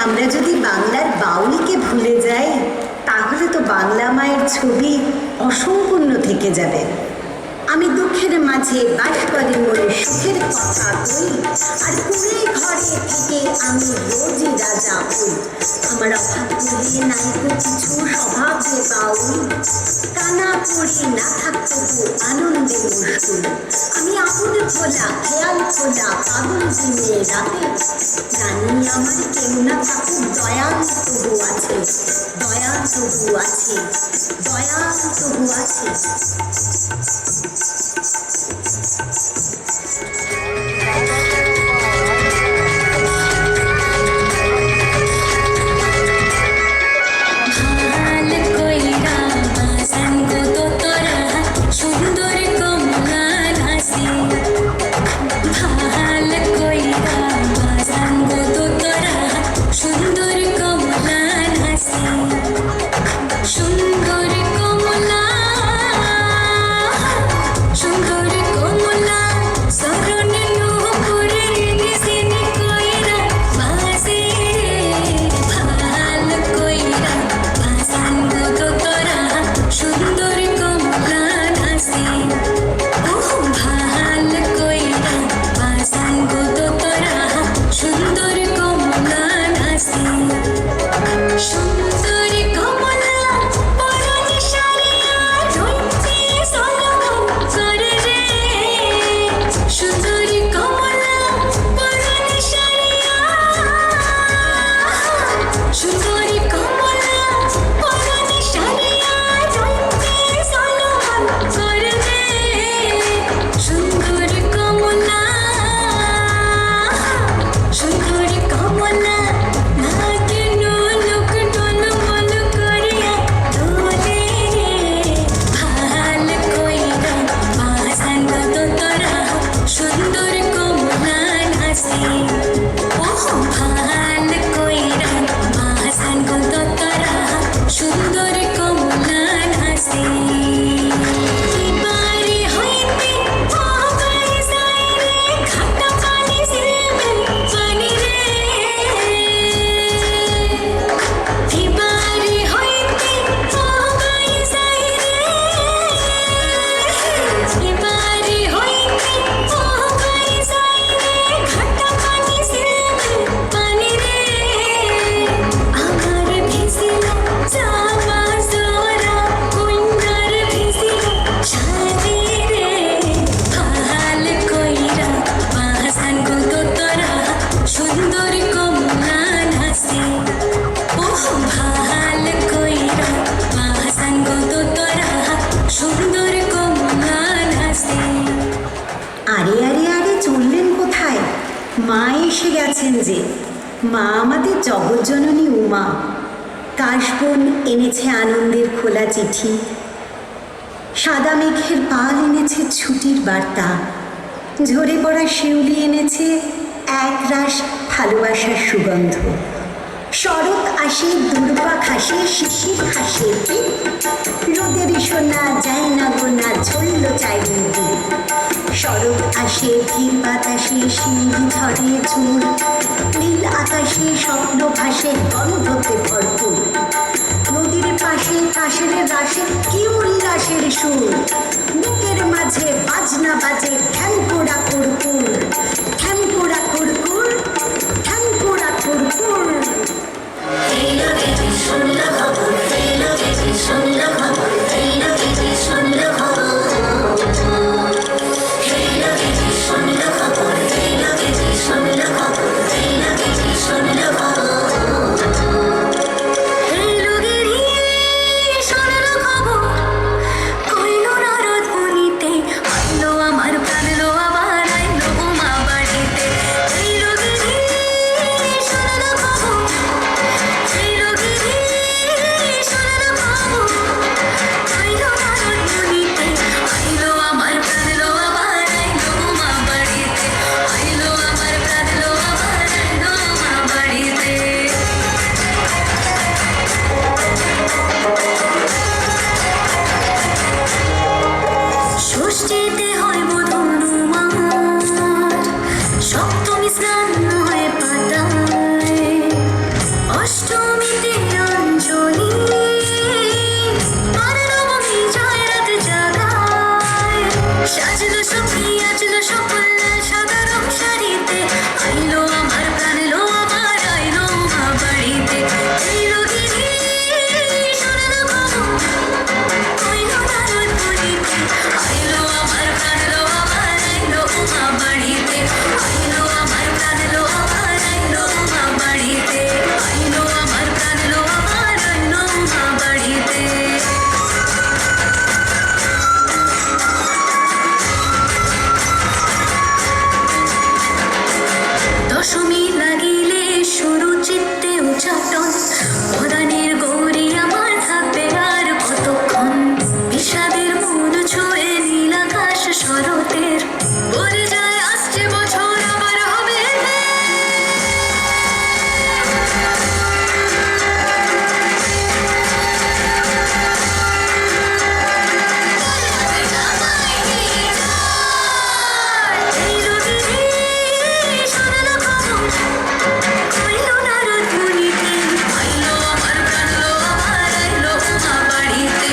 আমরা যদি বাংলার বাউলকে ভুলে যাই তাহলে তো বাংলা মায়ের ছবি অসম্পূর্ণ থেকে যাবে। আমি দুঃখের মাঝে বাস করি মনে সুখের কথা কই, আর কুড়ে ঘরে থেকে আমি রোজই রাজা হই। আমার অভাব বলে নাই তো কিছু স্বভাবে বাউল, কানা পড়ে না থাকতো আনন্দে মুশকুল। আমি আগুন খোলা খেয়াল খোলা পাগল দিনে রাতে, জানি আমার কেউ না থাকুক দয়াল তবু আছে, দয়াল তবু আছে, দয়াল তবু আছে। মা এসে গেছেন যে, মা আমাদের জগজ্জননী উমা। কাশবন এনেছে আনন্দের খোলা চিঠি, সাদা মেঘের পাল এনেছে ছুটির বার্তা, ঝরে পড়া শিউলি এনেছে এক রাশ ভালোবাসার সুগন্ধ। শরৎ আসে দুর্বা খাসে শিশির হাসে, রোদের সোনা যায় না গোনা ঝরল চারিদিকে। শরৎ আসে ধীর বাতাসে শিউলি ঝরে ঝুল, নীল আকাশে স্বপ্ন ভাসে গন্ধতে ভরপুর। নদীর পাশে কাশের রাশে কি উল্লাসের সুর, বুকের মাঝে বাজনা বাজে ঠ্যাংকোড়া কুরকুর, ঠ্যাংকোড়া কুরকুর, ঠ্যাংকোড়া কুরকুর। আমার বলে যায় আসছে বছর আবার হবে এই রোদেরে শোনালো খবর কইলো না রোদমণিতে আইলো আমার প্রাণলো আবার আইলো মা বাড়িতে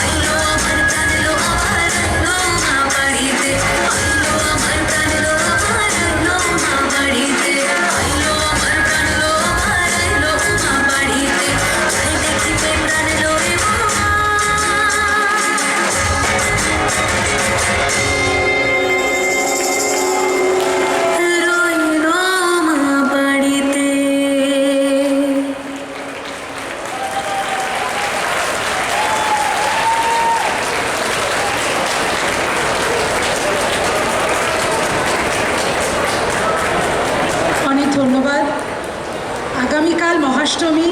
আইলো আমার প্রাণলো আবার আইলো মা বাড়িতে আইলো আমার প্রাণলো আবার আইলো মা বাড়িতে আইলো আমার প্রাণলো আবার আইলো মা বাড়িতে তাই দেখিতে প্রাণলো রে মা রইলো মা বাড়িতে অনেক ধন্যবাদ। আগামীকাল মহাষ্টমী,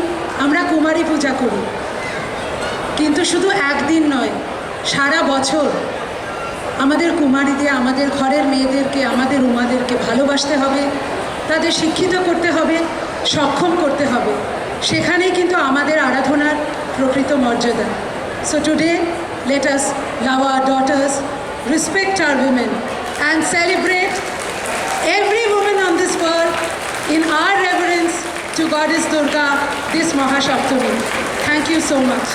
আমরা কুমারী পূজা করি, কিন্তু শুধু একদিন নয়, সারা বছর আমাদের কুমারীদের, আমাদের ঘরের মেয়েদেরকে, আমাদের উমাদেরকে ভালোবাসতে হবে, তাদের শিক্ষিত করতে হবে, সক্ষম করতে হবে। সেখানেই কিন্তু আমাদের আরাধনার প্রকৃত মর্যাদা। So today let us love our daughters, respect our women and celebrate every woman on this world in our reverence to Goddess Durga this Mahasaptami. Thank you so much.